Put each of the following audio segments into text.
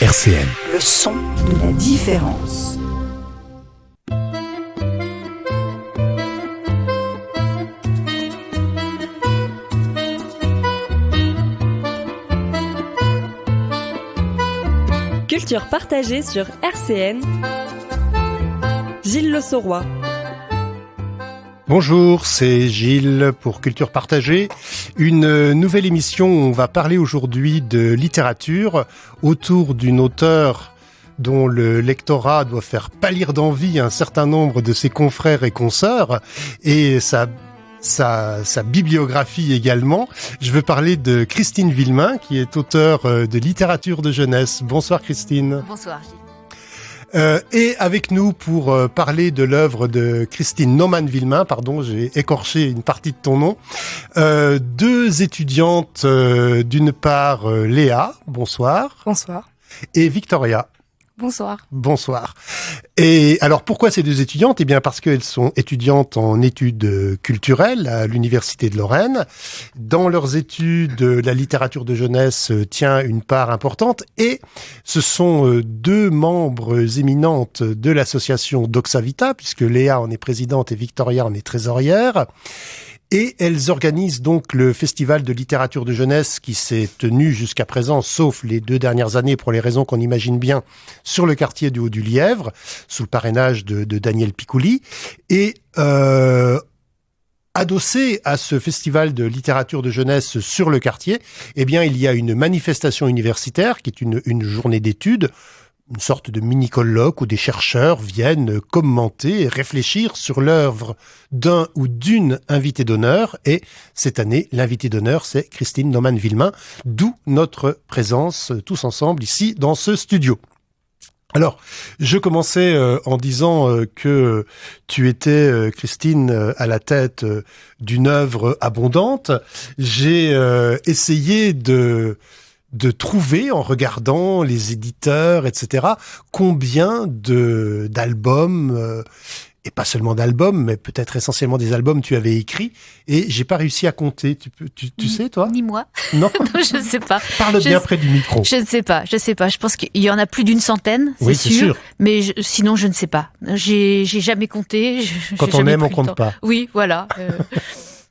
RCN. Le son de la différence. Culture partagée sur RCN. Gilles Le Sauroy. Bonjour, c'est Gilles pour Culture Partagée. Une nouvelle émission où on va parler aujourd'hui de littérature autour d'une auteure dont le lectorat doit faire pâlir d'envie un certain nombre de ses confrères et consoeurs et sa bibliographie également. Je veux parler de Christine Villemain qui est auteure de littérature de jeunesse. Bonsoir Christine. Bonsoir Gilles. Et avec nous pour parler de l'œuvre de Christine Naumann-Villemain, j'ai écorché une partie de ton nom, deux étudiantes, d'une part Léa, bonsoir. Bonsoir. Et Victoria. Bonsoir. Bonsoir. Et alors pourquoi ces deux étudiantes ? Eh bien parce qu'elles sont étudiantes en études culturelles à l'Université de Lorraine. Dans leurs études, la littérature de jeunesse tient une part importante et ce sont deux membres éminentes de l'association Doxa-Vita, puisque Léa en est présidente et Victoria en est trésorière. Et elles organisent donc le festival de littérature de jeunesse qui s'est tenu jusqu'à présent, sauf les 2 dernières années pour les raisons qu'on imagine bien, sur le quartier du Haut-du-Lièvre, sous le parrainage de Daniel Picouli. Et adossé à ce festival de littérature de jeunesse sur le quartier, eh bien il y a une manifestation universitaire qui est une journée d'études, une sorte de mini-colloque où des chercheurs viennent commenter et réfléchir sur l'œuvre d'un ou d'une invitée d'honneur. Et cette année, l'invitée d'honneur, c'est Christine Naumann-Villemain, d'où notre présence tous ensemble ici dans ce studio. Alors, je commençais en disant que tu étais, Christine, à la tête d'une œuvre abondante. J'ai essayé de trouver, en regardant les éditeurs, etc., combien d'albums, et pas seulement d'albums, mais peut-être essentiellement des albums tu avais écrits, et j'ai pas réussi à compter. Tu sais, toi ? Ni moi. Non, Non, je ne sais pas. Parle bien près du micro. Je ne sais pas. Je pense qu'il y en a plus d'une centaine, c'est Oui, c'est sûr. Mais sinon, je ne sais pas. J'ai jamais compté. Quand on aime, on compte pas. Oui, voilà.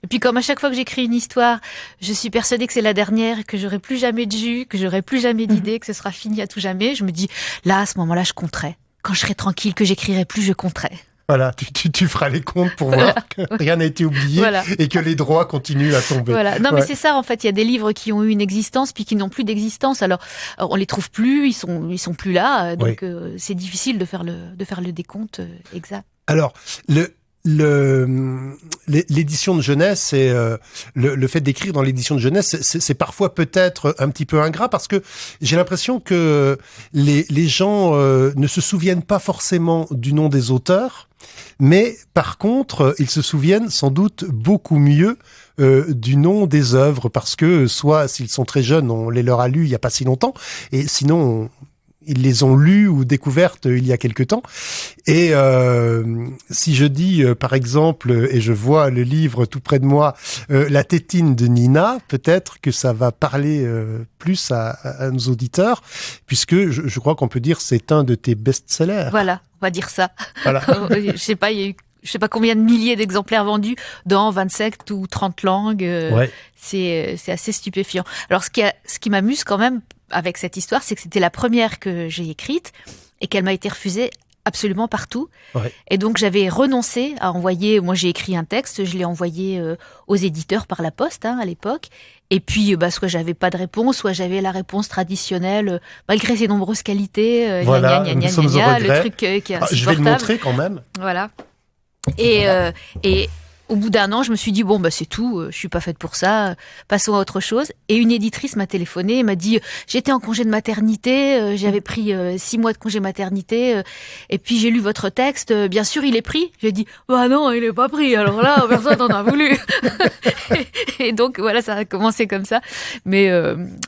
Et puis comme à chaque fois que j'écris une histoire, je suis persuadée que c'est la dernière, que j'aurai plus jamais de jus, que j'aurai plus jamais d'idées, que ce sera fini à tout jamais. Je me dis, là, à ce moment-là, je compterai. Quand je serai tranquille, que j'écrirai plus, je compterai. Voilà, tu feras les comptes pour voir que rien n'a été oublié et que les droits continuent à tomber. Voilà. Non, mais c'est ça, en fait. Il y a des livres qui ont eu une existence puis qui n'ont plus d'existence. Alors, on les trouve plus, ils sont plus là. Donc, c'est difficile de faire le décompte exact. Alors, l'édition de jeunesse et le fait d'écrire dans l'édition de jeunesse, c'est parfois peut-être un petit peu ingrat parce que j'ai l'impression que les gens ne se souviennent pas forcément du nom des auteurs, mais par contre, ils se souviennent sans doute beaucoup mieux du nom des œuvres parce que soit s'ils sont très jeunes, on les leur a lus il y a pas si longtemps, et sinon ils les ont lues ou découvertes il y a quelque temps. Et si je dis, par exemple, et je vois le livre tout près de moi, La tétine de Nina, peut-être que ça va parler plus à nos auditeurs, puisque je crois qu'on peut dire c'est un de tes best-sellers. Voilà, on va dire ça. Voilà. Je sais pas, il y a eu je sais pas combien de milliers d'exemplaires vendus dans 27 ou 30 langues. C'est assez stupéfiant. Alors, ce qui m'amuse quand même avec cette histoire, c'est que c'était la première que j'ai écrite et qu'elle m'a été refusée absolument partout. Ouais. Et donc, j'avais renoncé à envoyer... Moi, j'ai écrit un texte, je l'ai envoyé aux éditeurs par la poste à l'époque. Et puis, soit j'avais pas de réponse, soit j'avais la réponse traditionnelle, malgré ses nombreuses qualités. Voilà, nous sommes au regret. Le truc qui est insupportable. Je vais le montrer quand même. Voilà. Et au bout d'1 an, je me suis dit, c'est tout, je suis pas faite pour ça, passons à autre chose. Et une éditrice m'a téléphoné et m'a dit, j'étais en congé de maternité, j'avais pris 6 mois de congé maternité, et puis j'ai lu votre texte, bien sûr il est pris. J'ai dit, non, il est pas pris, alors là, personne n'en a voulu. Et donc, voilà, ça a commencé comme ça. Mais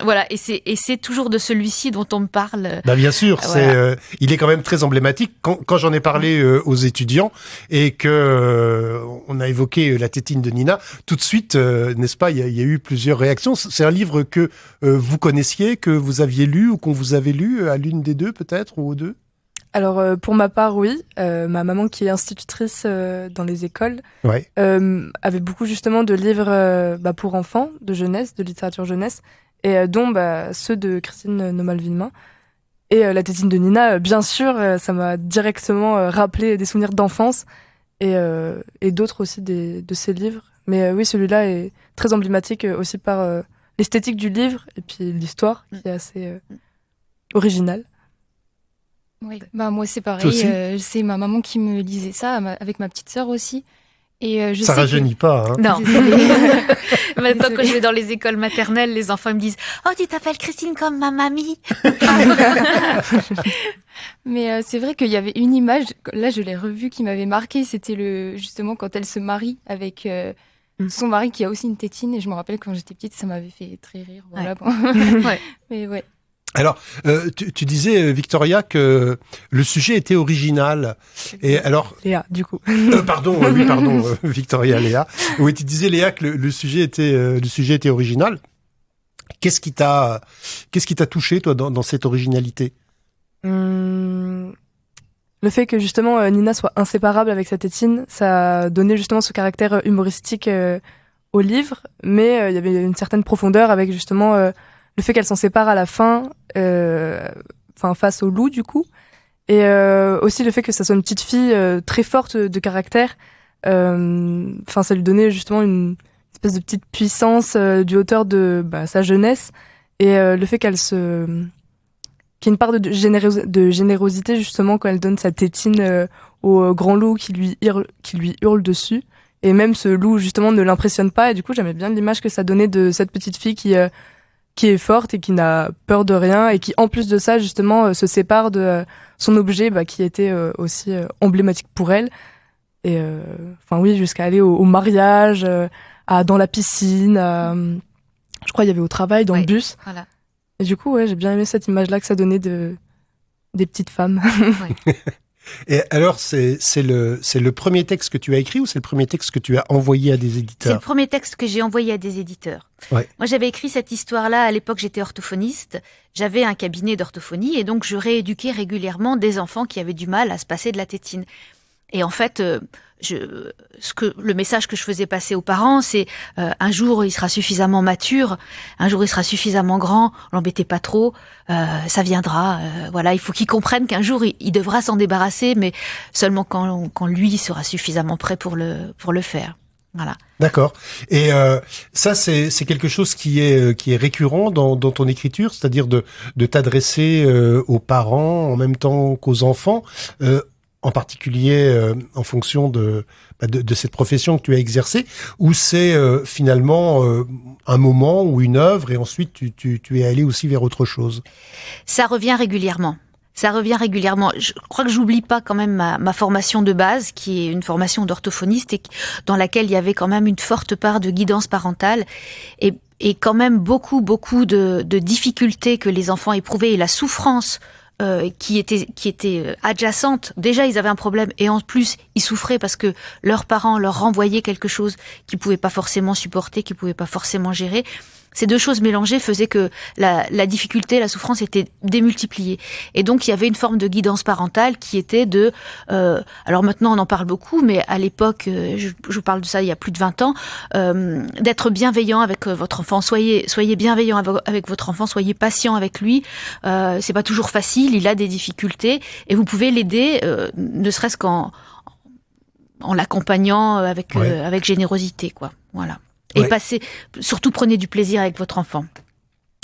voilà, et c'est toujours de celui-ci dont on me parle. Bien sûr, voilà. Il est quand même très emblématique. Quand j'en ai parlé aux étudiants et que on a évoqué évoqué La tétine de Nina, tout de suite, n'est-ce pas, il y a eu plusieurs réactions. C'est un livre que vous connaissiez, que vous aviez lu ou qu'on vous avait lu à l'une des deux peut-être ou aux deux? Alors pour ma part, oui. Ma maman qui est institutrice dans les écoles avait beaucoup justement de livres pour enfants, de jeunesse, de littérature jeunesse, et dont ceux de Christine Nomel-Villemain. Et La tétine de Nina, bien sûr, ça m'a directement rappelé des souvenirs d'enfance et d'autres aussi de ces livres. Mais oui, celui-là est très emblématique aussi par l'esthétique du livre et puis l'histoire qui est assez originale. Oui, moi c'est pareil. C'est ma maman qui me lisait ça avec ma petite sœur aussi. Et ça rajeunit pas, hein. Non. Maintenant que je vais dans les écoles maternelles, les enfants ils me disent « Oh, tu t'appelles Christine comme ma mamie !» Mais c'est vrai qu'il y avait une image, là je l'ai revue, qui m'avait marquée. C'était justement quand elle se marie avec son mari qui a aussi une tétine. Et je me rappelle quand j'étais petite, ça m'avait fait très rire. Voilà. Ouais. Mais ouais. Alors, tu disais, Victoria, que le sujet était original. Et alors, Léa, du coup. Pardon, Victoria, Léa. Oui, tu disais, Léa, que le sujet était original. Qu'est-ce qui t'a touché, toi, dans cette originalité? Le fait que, justement, Nina soit inséparable avec sa tétine, ça a donné justement ce caractère humoristique au livre, mais il y avait une certaine profondeur avec, justement, le fait qu'elle s'en sépare à la fin, face au loup, du coup. Et aussi le fait que ça soit une petite fille très forte de caractère. Ça lui donnait justement une espèce de petite puissance du hauteur de sa jeunesse. Et le fait qu'il y ait une part de générosité, justement, quand elle donne sa tétine au grand loup qui lui hurle dessus. Et même ce loup, justement, ne l'impressionne pas. Et du coup, j'aimais bien l'image que ça donnait de cette petite fille qui est forte et qui n'a peur de rien et qui, en plus de ça, justement, se sépare de son objet qui était aussi emblématique pour elle. Et jusqu'à aller au mariage, dans la piscine, je crois il y avait au travail, dans le bus. Voilà. Et du coup, j'ai bien aimé cette image-là que ça donnait des petites femmes. Ouais. Et alors, c'est le premier texte que tu as écrit ou c'est le premier texte que tu as envoyé à des éditeurs? C'est le premier texte que j'ai envoyé à des éditeurs. Ouais. Moi, j'avais écrit cette histoire-là, à l'époque, j'étais orthophoniste. J'avais un cabinet d'orthophonie et donc je rééduquais régulièrement des enfants qui avaient du mal à se passer de la tétine. Et en fait, le message que je faisais passer aux parents, c'est un jour il sera suffisamment mature, un jour il sera suffisamment grand, l'embêtez pas trop, ça viendra. Il faut qu'il comprenne qu'un jour il devra s'en débarrasser, mais seulement quand lui sera suffisamment prêt pour le faire. Voilà. D'accord. Et ça, c'est quelque chose qui est récurrent dans ton écriture, c'est-à-dire de t'adresser aux parents en même temps qu'aux enfants. En particulier en fonction de cette profession que tu as exercée, ou c'est finalement un moment ou une œuvre et ensuite tu es allé aussi vers autre chose? Ça revient régulièrement. Je crois que j'oublie pas quand même ma formation de base, qui est une formation d'orthophoniste et dans laquelle il y avait quand même une forte part de guidance parentale et quand même beaucoup de difficultés que les enfants éprouvaient et la souffrance qui était adjacente. Déjà, ils avaient un problème et en plus, ils souffraient parce que leurs parents leur renvoyaient quelque chose qu'ils pouvaient pas forcément supporter, qu'ils pouvaient pas forcément gérer. Ces deux choses mélangées faisaient que la difficulté, la souffrance était démultipliée. Et donc, il y avait une forme de guidance parentale qui était alors maintenant, on en parle beaucoup, mais à l'époque, je parle de ça il y a plus de 20 ans, d'être bienveillant avec votre enfant. Soyez bienveillant avec votre enfant, soyez patient avec lui. C'est pas toujours facile, il a des difficultés et vous pouvez l'aider, ne serait-ce qu'en l'accompagnant avec générosité, quoi. Voilà. Et surtout prenez du plaisir avec votre enfant.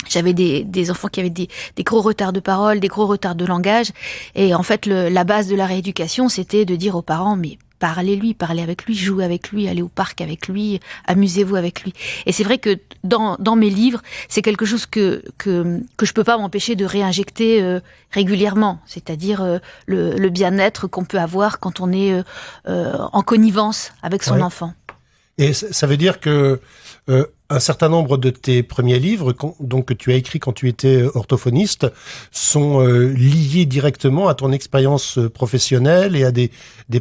J'avais des enfants qui avaient des gros retards de parole, des gros retards de langage. Et en fait, la base de la rééducation, c'était de dire aux parents, mais parlez avec lui, jouez avec lui, allez au parc avec lui, amusez-vous avec lui. Et c'est vrai que dans mes livres, c'est quelque chose que je peux pas m'empêcher de réinjecter régulièrement. C'est-à-dire le bien-être qu'on peut avoir quand on est en connivence avec son enfant. Et ça veut dire que un certain nombre de tes premiers livres, donc que tu as écrits quand tu étais orthophoniste, sont liés directement à ton expérience professionnelle et à des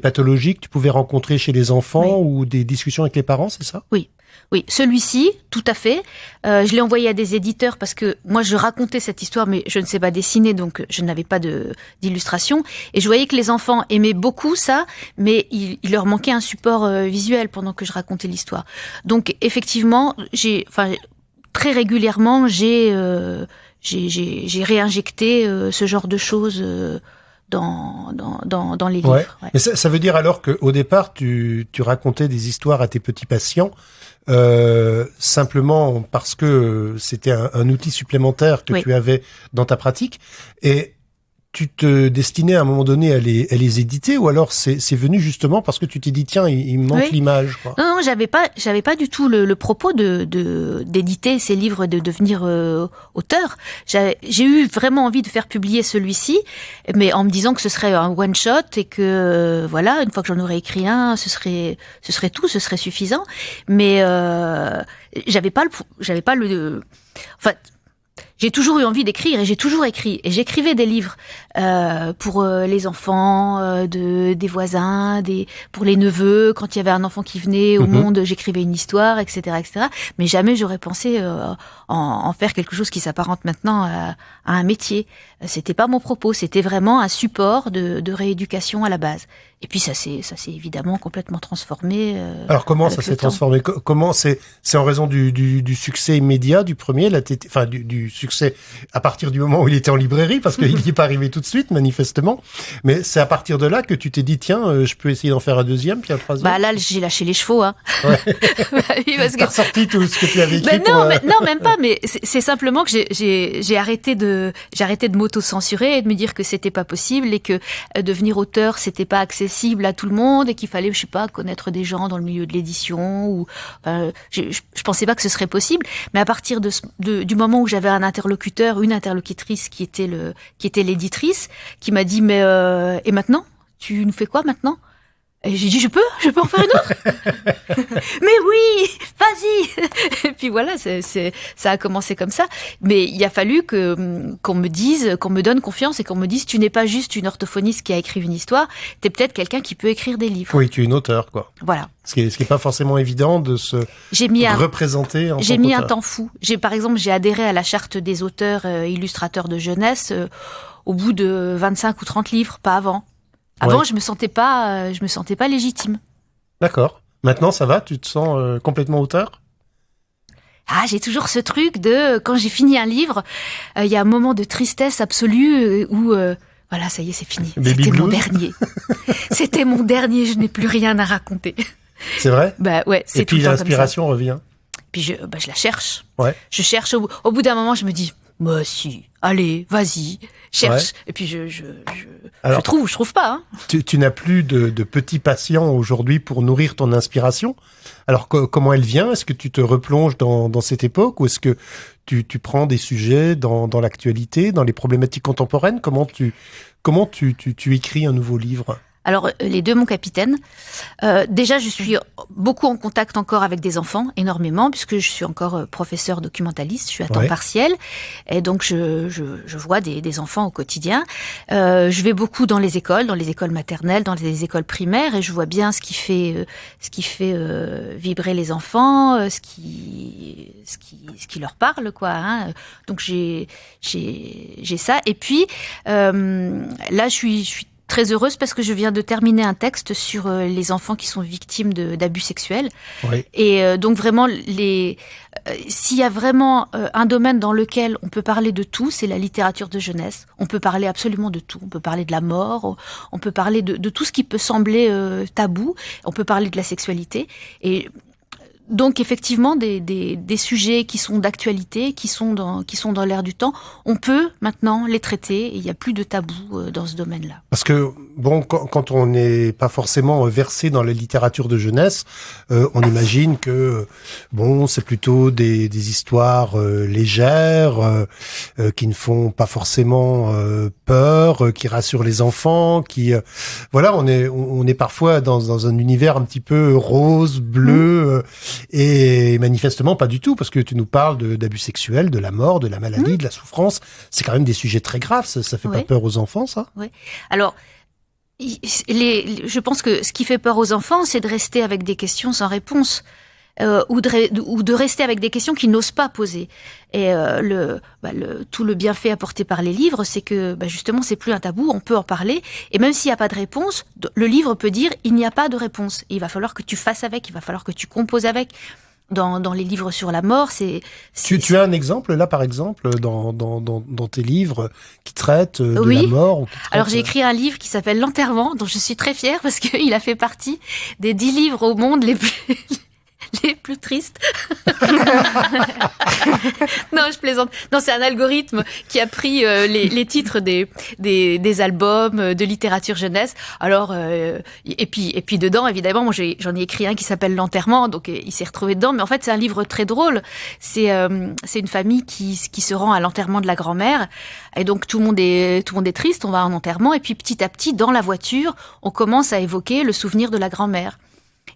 pathologies que tu pouvais rencontrer chez les enfants ou des discussions avec les parents, c'est ça ? Oui, celui-ci, tout à fait. Je l'ai envoyé à des éditeurs parce que moi, je racontais cette histoire, mais je ne sais pas dessiner, donc je n'avais pas d'illustration. Et je voyais que les enfants aimaient beaucoup ça, mais il leur manquait un support visuel pendant que je racontais l'histoire. Donc, effectivement, très régulièrement, j'ai réinjecté ce genre de choses dans les livres. Ouais. Ouais. Mais ça veut dire alors qu'au départ, tu racontais des histoires à tes petits patients simplement parce que c'était un outil supplémentaire que tu avais dans ta pratique, et tu te destinais à un moment donné à les éditer, ou alors c'est venu justement parce que tu t'es dit tiens, il me manque l'image, quoi. Non, j'avais pas du tout le propos d'éditer ces livres et de devenir auteur. J'ai eu vraiment envie de faire publier celui-ci, mais en me disant que ce serait un one shot et que voilà, une fois que j'en aurais écrit un, ce serait tout, ce serait suffisant. Mais j'avais pas j'ai toujours eu envie d'écrire et j'ai toujours écrit. Et j'écrivais des livres pour les enfants des voisins, pour les neveux. Quand il y avait un enfant qui venait au monde, j'écrivais une histoire, etc., etc. Mais jamais j'aurais pensé en faire quelque chose qui s'apparente maintenant à un métier. C'était pas mon propos. C'était vraiment un support de rééducation à la base. Et puis ça s'est évidemment complètement transformé. Alors comment ça s'est transformé ? Comment c'est en raison du succès immédiat du premier, du succès à partir du moment où il était en librairie, parce qu'il n'y est pas arrivé tout de suite manifestement. Mais c'est à partir de là que tu t'es dit tiens, je peux essayer d'en faire un deuxième, puis un troisième. Bah là, j'ai lâché les chevaux, hein. Ouais. Oui, parce que t'as ressorti tout ce que tu avais écrit. Non, même pas. Mais c'est simplement que j'ai arrêté de m'auto-censurer et de me dire que c'était pas possible et que devenir auteur c'était pas accessible à tout le monde et qu'il fallait, je sais pas, connaître des gens dans le milieu de l'édition ou. Je pensais pas que ce serait possible. Mais à partir du moment où j'avais une interlocutrice qui était l'éditrice, qui m'a dit mais et maintenant tu nous fais quoi maintenant? Et j'ai dit je peux en faire une autre. Mais oui, vas-y. Et puis voilà, ça a commencé comme ça. Mais il a fallu qu'on me donne confiance et qu'on me dise tu n'es pas juste une orthophoniste qui a écrit une histoire, t'es peut-être quelqu'un qui peut écrire des livres. Oui, tu es une auteure, quoi. Voilà. Ce qui est pas forcément évident de se représenter en tant qu'auteur. J'ai mis un temps fou. Par exemple, j'ai adhéré à la charte des auteurs illustrateurs de jeunesse au bout de 25 ou 30 livres, pas avant. Avant, je me sentais pas légitime. D'accord. Maintenant, ça va? Tu te sens complètement auteur? Ah, j'ai toujours ce truc de quand j'ai fini un livre, il y a un moment de tristesse absolue où voilà, ça y est, c'est fini. C'était mon dernier. C'était mon dernier. Je n'ai plus rien à raconter. C'est vrai? Bah ouais. Et puis l'inspiration revient. Puis je la cherche. Ouais. Je cherche. Au bout d'un moment, je me dis. Moi si, allez, vas-y, cherche. Ouais. Et puis je trouve pas. Hein. Tu n'as plus de petits patients aujourd'hui pour nourrir ton inspiration. Alors comment elle vient? Est-ce que tu te replonges dans cette époque, ou est-ce que tu prends des sujets dans l'actualité, dans les problématiques contemporaines? Comment tu écris un nouveau livre? Alors, les deux, mon capitaine. Déjà, je suis beaucoup en contact encore avec des enfants, énormément, puisque je suis encore professeur documentaliste, je suis à temps partiel, et donc je vois des enfants au quotidien. Je vais beaucoup dans les écoles maternelles, dans les écoles primaires, et je vois bien ce qui fait vibrer les enfants, ce qui leur parle, quoi. Hein. Donc j'ai ça. Et puis là, je suis très heureuse parce que je viens de terminer un texte sur les enfants qui sont victimes d'abus sexuels. Oui. Et donc vraiment, s'il y a vraiment un domaine dans lequel on peut parler de tout, c'est la littérature de jeunesse. On peut parler absolument de tout. On peut parler de la mort, on peut parler de tout ce qui peut sembler tabou. On peut parler de la sexualité. Et donc effectivement, des sujets qui sont d'actualité, qui sont dans l'air du temps, on peut maintenant les traiter et il n'y a plus de tabou dans ce domaine-là. Parce que bon, quand on n'est pas forcément versé dans la littérature de jeunesse, on imagine que bon, c'est plutôt des histoires légères, qui ne font pas forcément peur, qui rassurent les enfants, qui voilà, on est parfois dans un univers un petit peu rose, bleu. Et manifestement pas du tout, parce que tu nous parles d'abus sexuels, de la mort, de la maladie, de la souffrance. C'est quand même des sujets très graves. Ça fait pas peur aux enfants, ça? Oui. Alors, je pense que ce qui fait peur aux enfants, c'est de rester avec des questions sans réponse. Ou de rester avec des questions qu'ils n'osent pas poser. Et tout le bienfait apporté par les livres, c'est que justement, c'est plus un tabou, on peut en parler. Et même s'il n'y a pas de réponse, le livre peut dire il n'y a pas de réponse. Et il va falloir que tu fasses avec, il va falloir que tu composes avec. Dans les livres sur la mort, Tu as un exemple là, par exemple, dans tes livres qui traitent de la mort Alors j'ai écrit un livre qui s'appelle L'enterrement, dont je suis très fière parce qu'il a fait partie des 10 livres au monde les plus tristes. Non, je plaisante. Non, c'est un algorithme qui a pris les titres des albums de littérature jeunesse. Alors et puis dedans, évidemment, moi j'en ai écrit un qui s'appelle L'enterrement, donc il s'est retrouvé dedans. Mais en fait, c'est un livre très drôle. C'est une famille qui se rend à l'enterrement de la grand-mère, et donc tout le monde est triste. On va à un enterrement, et puis petit à petit, dans la voiture, on commence à évoquer le souvenir de la grand-mère.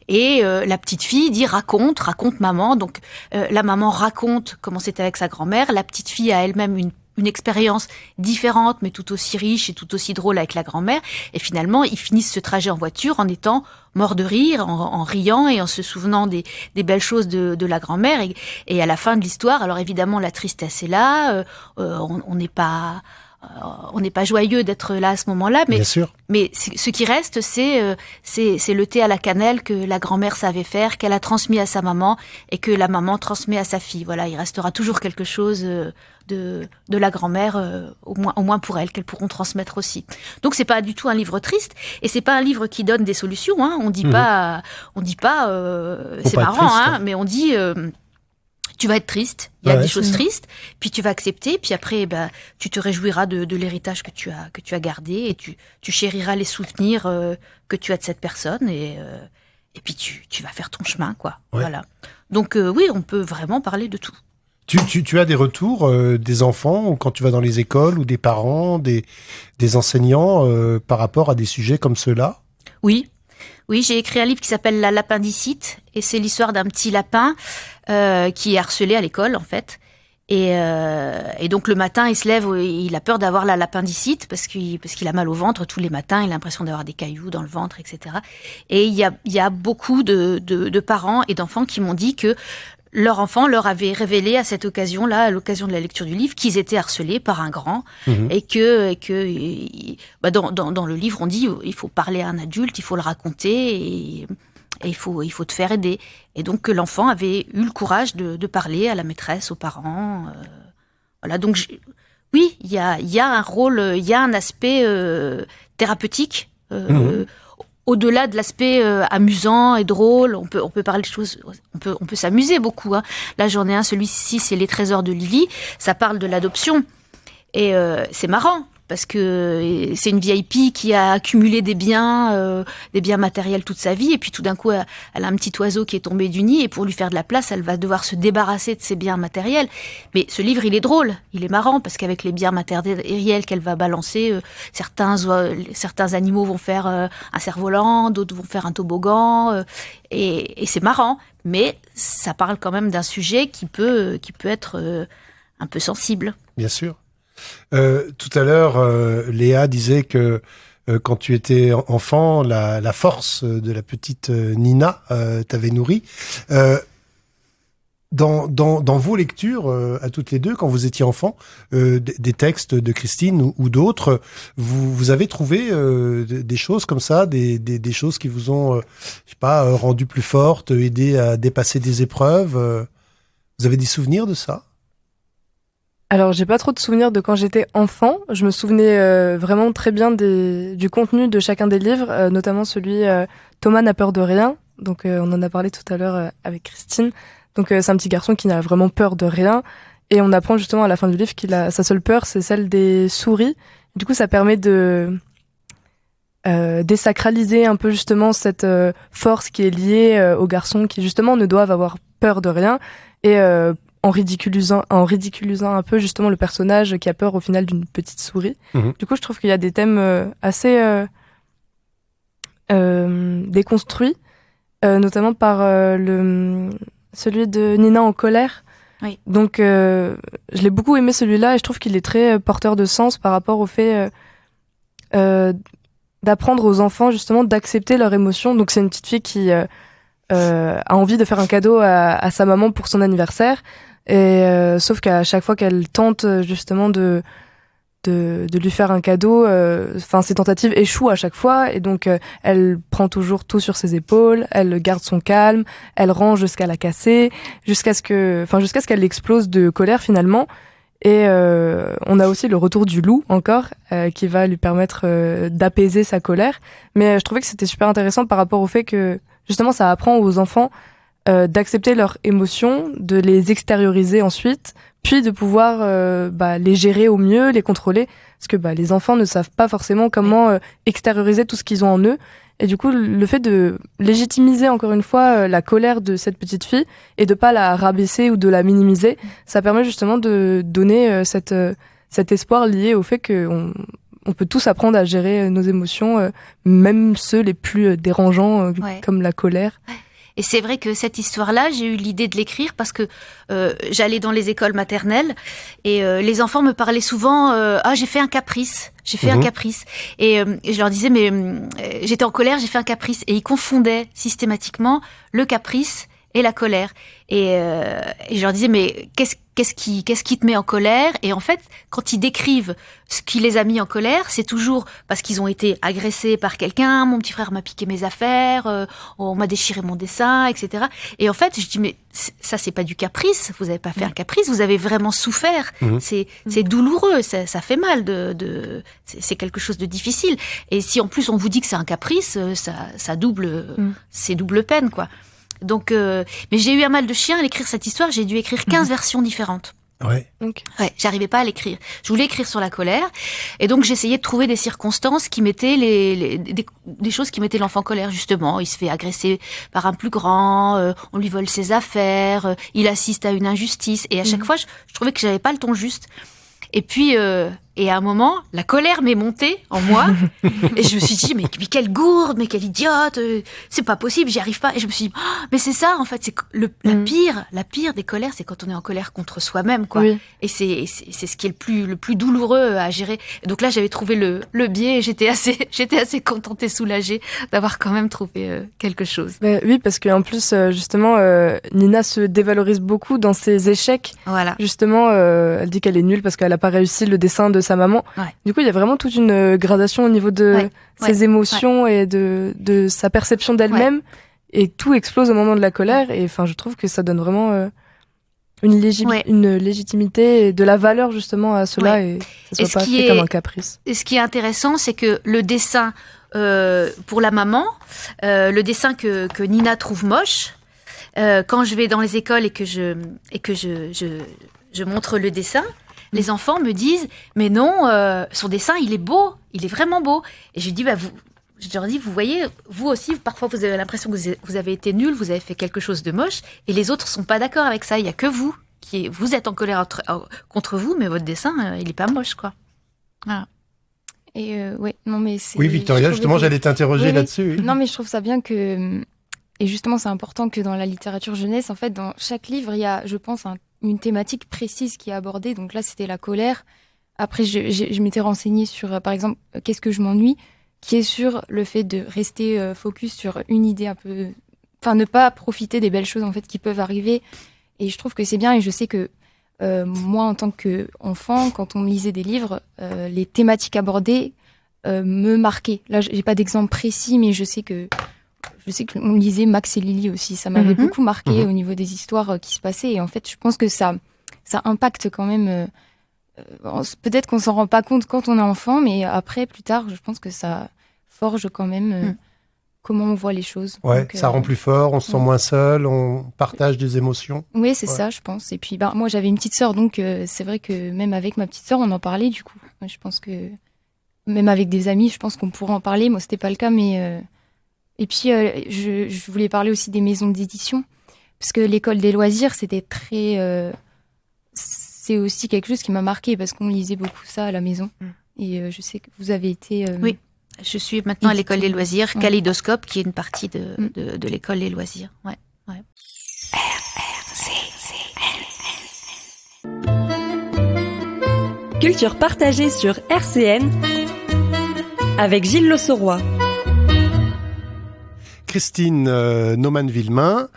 Et la petite fille dit raconte maman. Donc la maman raconte comment c'était avec sa grand-mère. La petite fille a elle-même une expérience différente, mais tout aussi riche et tout aussi drôle avec la grand-mère. Et finalement, ils finissent ce trajet en voiture en étant morts de rire, en riant et en se souvenant des belles choses de la grand-mère. Et à la fin de l'histoire, alors évidemment, la tristesse est là. On n'est pas joyeux d'être là à ce moment-là, mais ce qui reste, c'est le thé à la cannelle que la grand-mère savait faire, qu'elle a transmis à sa maman et que la maman transmet à sa fille. Voilà, il restera toujours quelque chose de la grand-mère, au moins pour elle, qu'elles pourront transmettre aussi. Donc c'est pas du tout un livre triste, et c'est pas un livre qui donne des solutions. Hein. On dit pas, c'est marrant, hein, mais on dit. Tu vas être triste, il y a des choses tristes, puis tu vas accepter, puis après, tu te réjouiras de l'héritage que tu as gardé, et tu chériras les souvenirs que tu as de cette personne, et puis tu vas faire ton chemin, quoi. Ouais. Voilà. Donc oui, on peut vraiment parler de tout. Tu as des retours des enfants, ou quand tu vas dans les écoles, ou des parents, des enseignants, par rapport à des sujets comme ceux-là? Oui, j'ai écrit un livre qui s'appelle La lapindicite, et c'est l'histoire d'un petit lapin qui est harcelé à l'école, en fait. Et donc le matin, il se lève, il a peur d'avoir la lapindicite parce qu'il a mal au ventre tous les matins, il a l'impression d'avoir des cailloux dans le ventre, etc. Et il y a beaucoup de parents et d'enfants qui m'ont dit que leur enfant leur avait révélé à cette occasion-là, à l'occasion de la lecture du livre, qu'ils étaient harcelés par un grand, et que dans le livre on dit il faut parler à un adulte, il faut le raconter, et il faut te faire aider. Et donc que l'enfant avait eu le courage de parler à la maîtresse, aux parents. Voilà. Donc oui, il y a un rôle, il y a un aspect thérapeutique. Au-delà de l'aspect amusant et drôle, on peut parler de choses, on peut s'amuser beaucoup. Hein. Là, j'en ai un, celui-ci, c'est Les Trésors de Lily. Ça parle de l'adoption. Et c'est marrant, parce que c'est une VIP qui a accumulé des biens matériels toute sa vie, et puis tout d'un coup, elle a un petit oiseau qui est tombé du nid, et pour lui faire de la place, elle va devoir se débarrasser de ses biens matériels. Mais ce livre, il est drôle, il est marrant, parce qu'avec les biens matériels qu'elle va balancer, certains animaux vont faire un cerf-volant, d'autres vont faire un toboggan, et c'est marrant, mais ça parle quand même d'un sujet qui peut être un peu sensible. Bien sûr. Tout à l'heure, Léa disait que quand tu étais enfant, la force de la petite Nina t'avait nourri. Dans vos lectures, à toutes les deux, quand vous étiez enfant, des textes de Christine ou d'autres, vous avez trouvé des choses comme ça, des choses qui vous ont, rendu plus forte, aidé à dépasser des épreuves. Vous avez des souvenirs de ça? Alors, j'ai pas trop de souvenirs de quand j'étais enfant. Je me souvenais vraiment très bien du contenu de chacun des livres, notamment celui Thomas n'a peur de rien. Donc, on en a parlé tout à l'heure avec Christine. Donc, c'est un petit garçon qui n'a vraiment peur de rien. Et on apprend justement à la fin du livre sa seule peur, c'est celle des souris. Du coup, ça permet de désacraliser un peu justement cette force qui est liée aux garçons qui justement ne doivent avoir peur de rien. Et en ridiculisant un peu justement le personnage qui a peur au final d'une petite souris. Du coup, je trouve qu'il y a des thèmes assez déconstruits, notamment par celui de Nina en colère. Oui. Donc, je l'ai beaucoup aimé celui-là et je trouve qu'il est très porteur de sens par rapport au fait d'apprendre aux enfants justement d'accepter leurs émotions. Donc, c'est une petite fille qui a envie de faire un cadeau à sa maman pour son anniversaire. Et sauf qu'à chaque fois qu'elle tente justement de lui faire un cadeau, ses tentatives échouent à chaque fois et donc elle prend toujours tout sur ses épaules, elle garde son calme, elle range jusqu'à la casser, jusqu'à ce qu'elle explose de colère finalement. Et on a aussi le retour du loup encore qui va lui permettre d'apaiser sa colère. Mais je trouvais que c'était super intéressant par rapport au fait que justement ça apprend aux enfants d'accepter leurs émotions, de les extérioriser ensuite, puis de pouvoir les gérer au mieux, les contrôler, parce que les enfants ne savent pas forcément comment extérioriser tout ce qu'ils ont en eux. Et du coup, le fait de légitimiser encore une fois la colère de cette petite fille et de pas la rabaisser ou de la minimiser, ça permet justement de donner cet espoir lié au fait qu'on peut tous apprendre à gérer nos émotions, même ceux les plus dérangeants, comme la colère. Ouais. Et c'est vrai que cette histoire-là, j'ai eu l'idée de l'écrire parce que j'allais dans les écoles maternelles et les enfants me parlaient souvent j'ai fait un caprice, un caprice. Et je leur disais mais j'étais en colère, j'ai fait un caprice. Et ils confondaient systématiquement le caprice et la colère. Et je leur disais mais qu'est-ce qui te met en colère? Et en fait, quand ils décrivent ce qui les a mis en colère, c'est toujours parce qu'ils ont été agressés par quelqu'un, mon petit frère m'a piqué mes affaires, on m'a déchiré mon dessin, etc. Et en fait, je dis mais ça c'est pas du caprice, vous avez pas fait un caprice, vous avez vraiment souffert. C'est douloureux, ça fait mal c'est quelque chose de difficile. Et si en plus on vous dit que c'est un caprice, ça double, c'est double peine quoi. Donc, mais j'ai eu un mal de chien à l'écrire cette histoire. J'ai dû écrire 15 versions différentes. Ouais. Ouais, j'arrivais pas à l'écrire. Je voulais écrire sur la colère, et donc j'essayais de trouver des circonstances qui mettaient des choses qui mettaient l'enfant en colère. Justement, il se fait agresser par un plus grand, on lui vole ses affaires, il assiste à une injustice, et à chaque fois, je trouvais que j'avais pas le ton juste. Et puis, et à un moment, la colère m'est montée en moi, et je me suis dit, mais quelle gourde, mais quelle idiote, c'est pas possible, j'y arrive pas. Et je me suis dit, mais c'est ça, en fait, c'est la pire des colères, c'est quand on est en colère contre soi-même, quoi. Oui. Et c'est ce qui est le plus douloureux à gérer. Et donc là, j'avais trouvé le biais, et j'étais assez contente et soulagée d'avoir quand même trouvé quelque chose. Mais oui, parce qu'en plus, justement, Nina se dévalorise beaucoup dans ses échecs. Voilà. Justement, elle dit qu'elle est nulle parce qu'elle a pas réussi le dessin de sa maman. Ouais. Du coup, il y a vraiment toute une gradation au niveau de ses émotions et de sa perception d'elle-même. Et tout explose au moment de la colère. Et enfin, je trouve que ça donne vraiment une légitimité et de la valeur justement à cela. Et ça soit pas fait comme un caprice. Et ce qui est intéressant, c'est que le dessin pour la maman, le dessin que Nina trouve moche, quand je vais dans les écoles et que je montre le dessin, les enfants me disent mais non, son dessin il est beau, il est vraiment beau. Et je dis je leur dis vous voyez, vous aussi parfois vous avez l'impression que vous avez été nul, vous avez fait quelque chose de moche et les autres sont pas d'accord avec ça. Il y a que vous vous êtes en colère contre vous, mais votre dessin il est pas moche quoi. Voilà. Et non mais c'est. Oui Victoria, justement j'allais t'interroger là-dessus. Oui. Non mais je trouve ça bien que et justement c'est important que dans la littérature jeunesse en fait dans chaque livre il y a je pense une thématique précise qui est abordée. Donc là, c'était la colère. Après, je m'étais renseignée sur, par exemple, qu'est-ce que je m'ennuie, qui est sur le fait de rester focus sur une idée un peu... Enfin, ne pas profiter des belles choses, en fait, qui peuvent arriver. Et je trouve que c'est bien. Et je sais que moi, en tant qu'enfant, quand on me lisait des livres, les thématiques abordées me marquaient. Là, j'ai pas d'exemple précis, mais je sais qu'on lisait Max et Lily aussi. Ça m'avait beaucoup marqué au niveau des histoires qui se passaient. Et en fait, je pense que ça impacte quand même. Peut-être qu'on s'en rend pas compte quand on est enfant, mais après, plus tard, je pense que ça forge quand même comment on voit les choses. Ouais, donc, ça rend plus fort, on se sent moins seul, on partage des émotions. Oui, c'est ça, je pense. Et puis, moi, j'avais une petite sœur, donc c'est vrai que même avec ma petite sœur, on en parlait du coup. Je pense que même avec des amis, je pense qu'on pourrait en parler. Moi, c'était pas le cas, mais... Et puis, je voulais parler aussi des maisons d'édition, parce que l'école des loisirs, c'était très... c'est aussi quelque chose qui m'a marqué, parce qu'on lisait beaucoup ça à la maison. Et je sais que vous avez été... Oui, je suis maintenant à l'école des loisirs, Kaléidoscope, qui est une partie de l'école des loisirs. Ouais. Culture partagée sur RCN avec Gilles Le Sauroy. Christine Naumann-Villemain,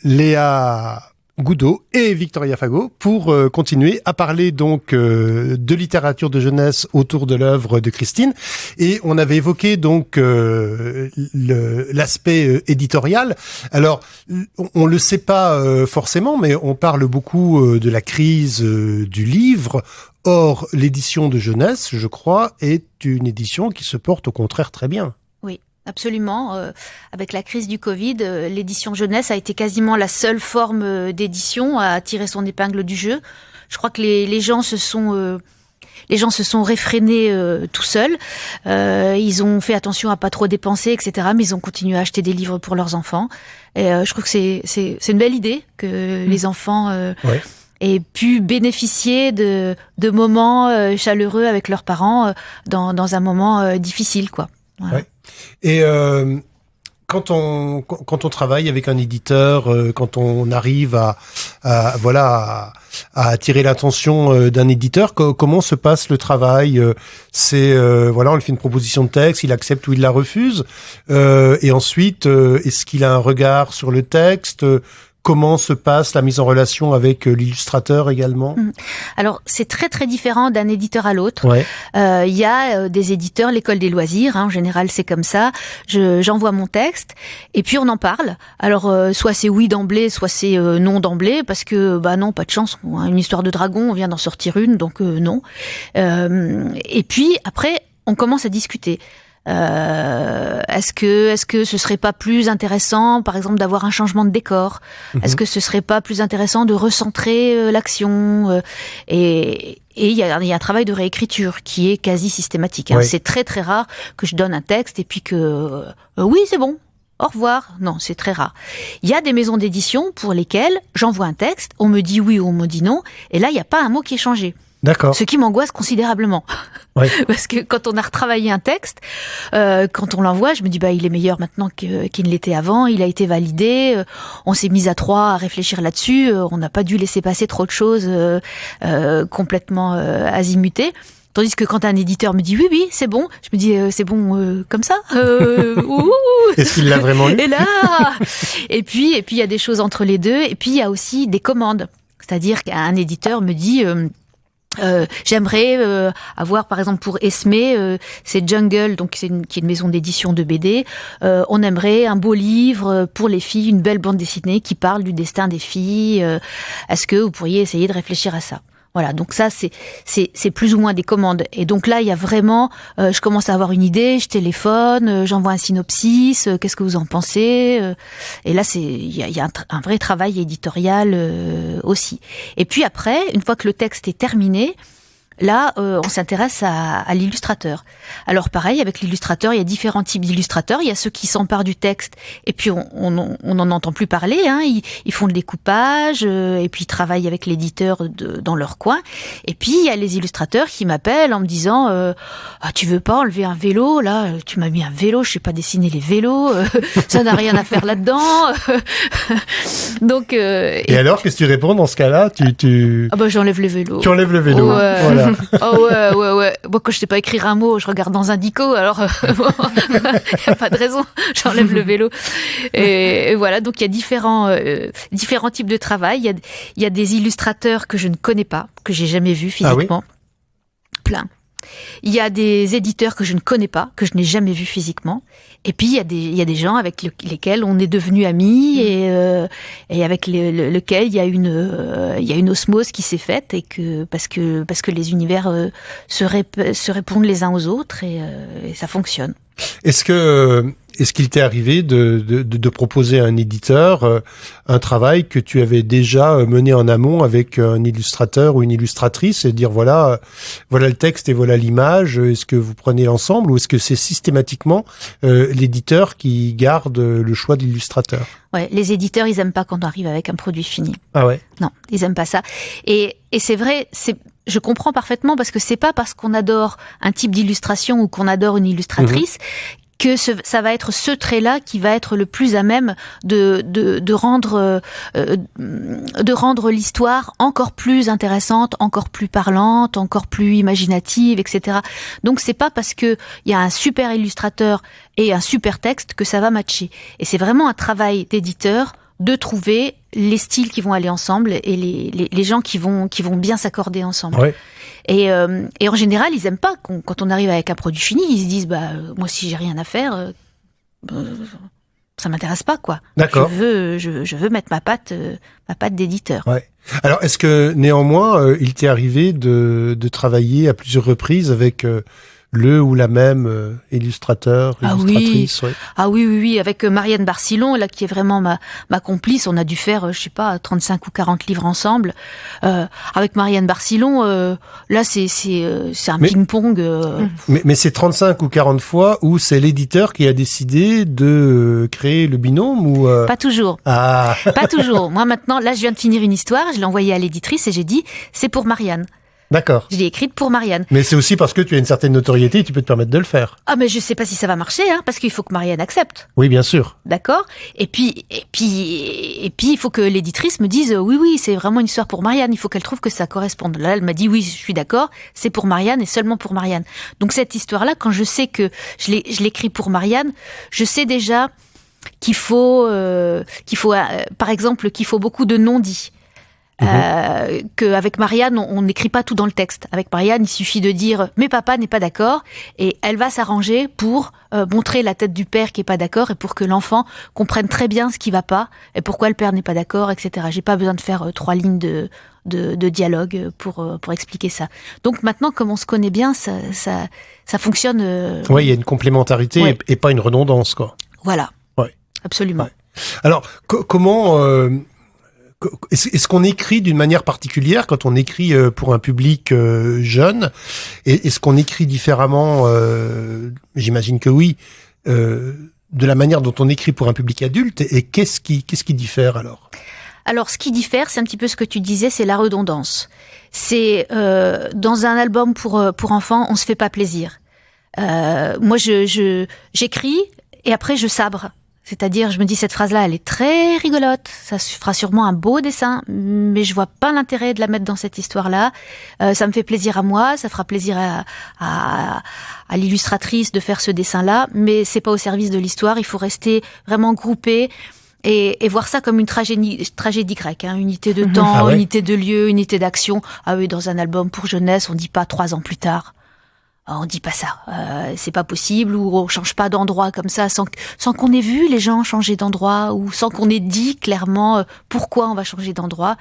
Léa Goudot et Victoria Fagot pour continuer à parler donc de littérature de jeunesse autour de l'œuvre de Christine. Et on avait évoqué donc l'aspect éditorial. Alors, on le sait pas forcément, mais on parle beaucoup de la crise du livre. Or, l'édition de jeunesse, je crois, est une édition qui se porte au contraire très bien. Absolument. Avec la crise du Covid, l'édition jeunesse a été quasiment la seule forme d'édition à tirer son épingle du jeu. Je crois que les gens se sont réfrénés tout seuls. Ils ont fait attention à pas trop dépenser, etc. Mais ils ont continué à acheter des livres pour leurs enfants. Et je trouve que c'est une belle idée que les enfants aient pu bénéficier de moments chaleureux avec leurs parents dans un moment difficile, quoi. Voilà. Ouais. Et quand on travaille avec un éditeur, quand on arrive à attirer l'attention d'un éditeur, comment se passe le travail? C'est on lui fait une proposition de texte, il accepte ou il la refuse, et ensuite est-ce qu'il a un regard sur le texte? Comment se passe la mise en relation avec l'illustrateur également? Alors, c'est très très différent d'un éditeur à l'autre. Ouais. Y a des éditeurs, l'école des loisirs, en général c'est comme ça. J'envoie mon texte et puis on en parle. Alors, soit c'est oui d'emblée, soit c'est non d'emblée, parce que non, pas de chance. Une histoire de dragon, on vient d'en sortir une, donc non. Et puis après, on commence à discuter. Est-ce que ce serait pas plus intéressant, par exemple, d'avoir un changement de décor? Est-ce que ce serait pas plus intéressant de recentrer l'action? Et il y a un travail de réécriture qui est quasi systématique. Oui. C'est très très rare que je donne un texte et puis que oui, c'est bon. Au revoir. Non, c'est très rare. Il y a des maisons d'édition pour lesquelles j'envoie un texte, on me dit oui ou on me dit non, et là il n'y a pas un mot qui est changé. D'accord. Ce qui m'angoisse considérablement. Oui. Parce que quand on a retravaillé un texte, quand on l'envoie, je me dis il est meilleur maintenant qu'il ne l'était avant, il a été validé, on s'est mis à trois à réfléchir là-dessus, on n'a pas dû laisser passer trop de choses complètement azimutées. Tandis que quand un éditeur me dit oui, c'est bon, je me dis c'est bon comme ça. Est-ce qu'il l'a vraiment lu? Et là, et puis il y a des choses entre les deux, et puis il y a aussi des commandes. C'est-à-dire qu'un éditeur me dit j'aimerais avoir, par exemple, pour Esmé, c'est Jungle, donc qui est une maison d'édition de BD. On aimerait un beau livre pour les filles, une belle bande dessinée qui parle du destin des filles. Est-ce que vous pourriez essayer de réfléchir à ça? Voilà, donc ça c'est plus ou moins des commandes. Et donc là il y a vraiment, je commence à avoir une idée, je téléphone, j'envoie un synopsis, qu'est-ce que vous en pensez? Et là il y a un vrai travail éditorial aussi. Et puis après, une fois que le texte est terminé, là, on s'intéresse à l'illustrateur. Alors pareil, avec l'illustrateur, il y a différents types d'illustrateurs. Il y a ceux qui s'emparent du texte et puis on n'en entend plus parler. Ils font le découpage et puis ils travaillent avec l'éditeur dans leur coin. Et puis il y a les illustrateurs qui m'appellent en me disant tu veux pas enlever un vélo? Là, tu m'as mis un vélo, je sais pas dessiner les vélos. Ça n'a rien à faire là-dedans. Donc. Et alors, qu'est-ce que tu réponds dans ce cas-là? J'enlève le vélo. Tu enlèves le vélo. Voilà. Oh ouais. Moi, quand je sais pas écrire un mot, je regarde dans un dico. Alors, y a pas de raison. J'enlève le vélo. Et voilà. Donc, il y a différents types de travail. Il y a des illustrateurs que je ne connais pas, que j'ai jamais vus physiquement. Ah oui. Plein. Il y a des éditeurs que je ne connais pas, que je n'ai jamais vus physiquement. Et puis, il y a des gens avec lesquels on est devenus amis et avec lesquels il y a une osmose qui s'est faite et parce que les univers se répondent les uns aux autres et ça fonctionne. Est-ce qu'il t'est arrivé de proposer à un éditeur un travail que tu avais déjà mené en amont avec un illustrateur ou une illustratrice et dire voilà le texte et voilà l'image, est-ce que vous prenez l'ensemble ou est-ce que c'est systématiquement l'éditeur qui garde le choix de l'illustrateur? Ouais, les éditeurs, ils aiment pas quand on arrive avec un produit fini. Ah ouais? Non, ils aiment pas ça. Et c'est vrai, je comprends parfaitement parce que c'est pas parce qu'on adore un type d'illustration ou qu'on adore une illustratrice que ça va être ce trait-là qui va être le plus à même de rendre l'histoire encore plus intéressante, encore plus parlante, encore plus imaginative, etc. Donc c'est pas parce que il y a un super illustrateur et un super texte que ça va matcher. Et c'est vraiment un travail d'éditeur de trouver les styles qui vont aller ensemble et les gens qui vont bien s'accorder ensemble. Ouais. Et en général, ils aiment pas quand on arrive avec un produit fini, ils se disent moi si j'ai rien à faire, ça m'intéresse pas quoi. D'accord. Je veux mettre ma patte d'éditeur. Ouais. Alors est-ce que néanmoins il t'est arrivé de travailler à plusieurs reprises avec le ou la même illustratrice? Ouais. Ah oui, avec Marianne Barcillon, là, qui est vraiment ma complice. On a dû faire, 35 ou 40 livres ensemble. Avec Marianne Barcillon, là, c'est un ping-pong. Mais c'est 35 ou 40 fois où c'est l'éditeur qui a décidé de créer le binôme ou Pas toujours. Ah. Pas toujours. Moi, maintenant, là, je viens de finir une histoire, je l'ai envoyée à l'éditrice et j'ai dit, c'est pour Marianne. D'accord. Je l'ai écrite pour Marianne. Mais c'est aussi parce que tu as une certaine notoriété et tu peux te permettre de le faire. Ah, mais je sais pas si ça va marcher, parce qu'il faut que Marianne accepte. Oui, bien sûr. D'accord. Et puis, il faut que l'éditrice me dise, oui, c'est vraiment une histoire pour Marianne. Il faut qu'elle trouve que ça corresponde. Là, elle m'a dit, oui, je suis d'accord. C'est pour Marianne et seulement pour Marianne. Donc, cette histoire-là, quand je sais que je l'écris pour Marianne, je sais déjà qu'il faut, par exemple, qu'il faut beaucoup de non-dits. Qu'avec Marianne, on n'écrit pas tout dans le texte. Avec Marianne, il suffit de dire « mais papa n'est pas d'accord » et elle va s'arranger pour montrer la tête du père qui est pas d'accord et pour que l'enfant comprenne très bien ce qui va pas et pourquoi le père n'est pas d'accord, etc. J'ai pas besoin de faire 3 lignes de dialogue pour expliquer ça. Donc maintenant, comme on se connaît bien, ça fonctionne. Oui, il y a une complémentarité et pas une redondance, quoi. Voilà. Ouais. Absolument. Ouais. Alors, comment... Est-ce qu'on écrit d'une manière particulière quand on écrit pour un public jeune? Est-ce qu'on écrit différemment? J'imagine que oui. De la manière dont on écrit pour un public adulte. Et qu'est-ce qui diffère alors? Alors, ce qui diffère, c'est un petit peu ce que tu disais, c'est la redondance. C'est dans un album pour enfants, on se fait pas plaisir. Moi, j'écris et après je sabre. C'est-à-dire, je me dis, cette phrase-là, elle est très rigolote. Ça fera sûrement un beau dessin, mais je vois pas l'intérêt de la mettre dans cette histoire-là. Ça me fait plaisir à moi, ça fera plaisir à l'illustratrice de faire ce dessin-là, mais c'est pas au service de l'histoire. Il faut rester vraiment groupé et voir ça comme une tragédie grecque, unité de temps, unité de lieu, unité d'action. Ah oui, dans un album pour jeunesse, on dit pas 3 ans plus tard. On dit pas ça, c'est pas possible, ou on change pas d'endroit comme ça sans qu'on ait vu les gens changer d'endroit, ou sans qu'on ait dit clairement pourquoi on va changer d'endroit.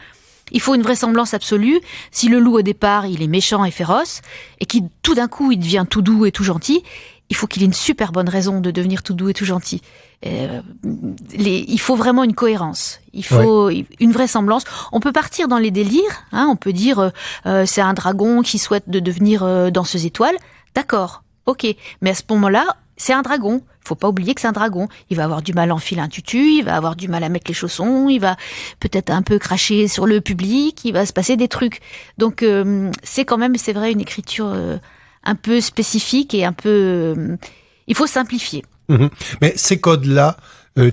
Il faut une vraisemblance absolue. Si le loup au départ il est méchant et féroce, et qu'il tout d'un coup il devient tout doux et tout gentil, il faut qu'il ait une super bonne raison de devenir tout doux et tout gentil. Il faut vraiment une cohérence. Il faut une vraisemblance. On peut partir dans les délires. On peut dire c'est un dragon qui souhaite de devenir danseuse étoile. D'accord, ok. Mais à ce moment-là, c'est un dragon. Il faut pas oublier que c'est un dragon. Il va avoir du mal à enfiler un tutu, il va avoir du mal à mettre les chaussons, il va peut-être un peu cracher sur le public, il va se passer des trucs. Donc c'est quand même, c'est vrai, une écriture un peu spécifique et un peu... il faut simplifier. Mais ces codes-là,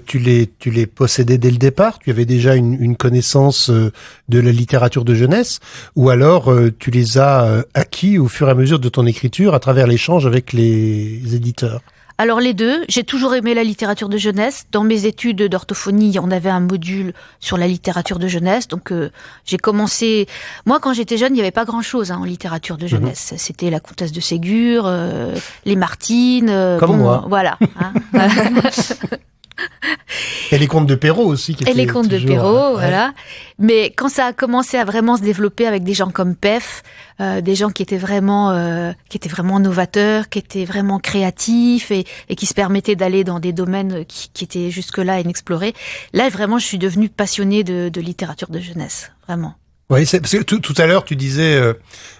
tu les possédais dès le départ? Tu avais déjà une connaissance de la littérature de jeunesse? Ou alors tu les as acquis au fur et à mesure de ton écriture à travers l'échange avec les éditeurs? Alors les deux, j'ai toujours aimé la littérature de jeunesse. Dans mes études d'orthophonie, on avait un module sur la littérature de jeunesse. Donc j'ai commencé... Moi, quand j'étais jeune, il n'y avait pas grand-chose en littérature de jeunesse. C'était la Comtesse de Ségur, les Martines... Comme moi. Voilà. Et les contes de Perrault aussi. Et les contes de Perrault, voilà. Mais quand ça a commencé à vraiment se développer avec des gens comme Pef, des gens qui étaient vraiment novateurs, qui étaient vraiment créatifs et qui se permettaient d'aller dans des domaines qui étaient jusque-là inexplorés. Là, vraiment, je suis devenue passionnée de littérature de jeunesse, vraiment. Oui, parce que tout à l'heure, tu disais,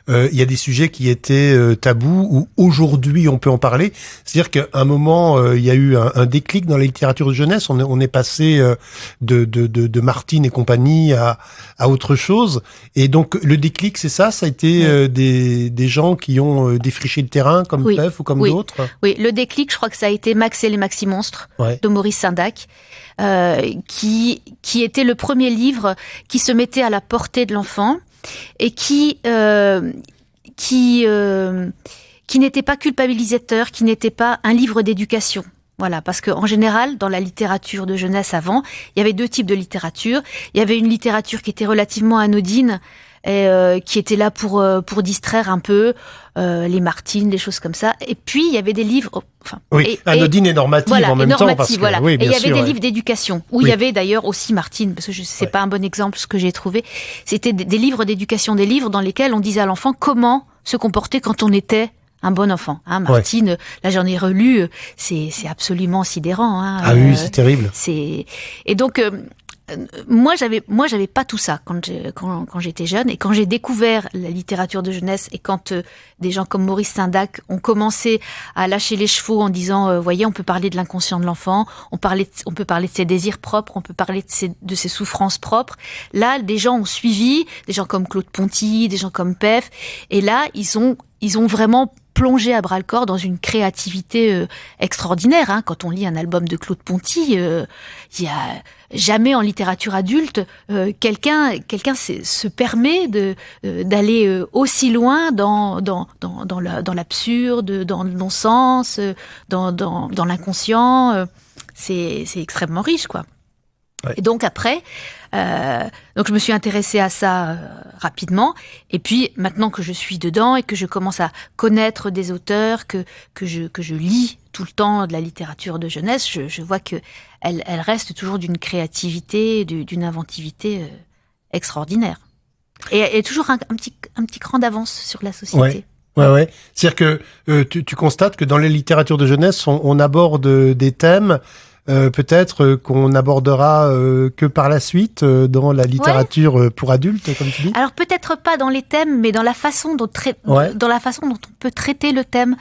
il y a des sujets qui étaient tabous, ou aujourd'hui on peut en parler. C'est-à-dire qu'à un moment, il y a eu un déclic dans la littérature de jeunesse. On est passé de Martine et compagnie à autre chose. Et donc, le déclic, c'est ça a été des gens qui ont défriché le terrain, comme Pef ou comme d'autres. Oui, le déclic, je crois que ça a été Max et les Maxi-Monstres de Maurice Sindac. Qui était le premier livre qui se mettait à la portée de l'enfant et qui n'était pas culpabilisateur, qui n'était pas un livre d'éducation. Voilà, parce que en général, dans la littérature de jeunesse avant, il y avait deux types de littérature. Il y avait une littérature qui était relativement anodine et qui était là pour distraire un peu les Martines, des choses comme ça. Et puis il y avait des livres, anodine et normative en même temps, parce que et il y avait des livres d'éducation où il y avait d'ailleurs aussi Martine, parce que c'est pas un bon exemple ce que j'ai trouvé. C'était des livres d'éducation, des livres dans lesquels on disait à l'enfant comment se comporter quand on était un bon enfant. Martine, là j'en ai relu, c'est absolument sidérant. Oui, c'est terrible. Et donc moi j'avais pas tout ça quand j'étais jeune, et quand j'ai découvert la littérature de jeunesse et quand des gens comme Maurice Sindac ont commencé à lâcher les chevaux en disant voyez, on peut parler de l'inconscient de l'enfant, on peut parler de ses désirs propres, on peut parler de ses souffrances propres. Là, des gens ont suivi, des gens comme Claude Ponty, des gens comme Pef, et là ils ont vraiment plongé à bras-le-corps dans une créativité extraordinaire. Quand on lit un album de Claude Ponty, il y a jamais en littérature adulte quelqu'un se permet d'aller aussi loin dans l'absurde, dans le non-sens, dans l'inconscient. C'est extrêmement riche, quoi. Ouais. Et donc après, donc je me suis intéressée à ça rapidement. Et puis maintenant que je suis dedans et que je commence à connaître des auteurs, que je lis tout le temps de la littérature de jeunesse, je vois que elle reste toujours d'une créativité, d'une inventivité extraordinaire. Et elle est toujours un petit cran d'avance sur la société. Ouais. C'est-à-dire que tu constates que dans les littératures de jeunesse, on aborde des thèmes peut-être qu'on n'abordera que par la suite dans la littérature pour adultes, comme tu dis. Alors peut-être pas dans les thèmes, mais dans la façon dont on peut traiter le thème,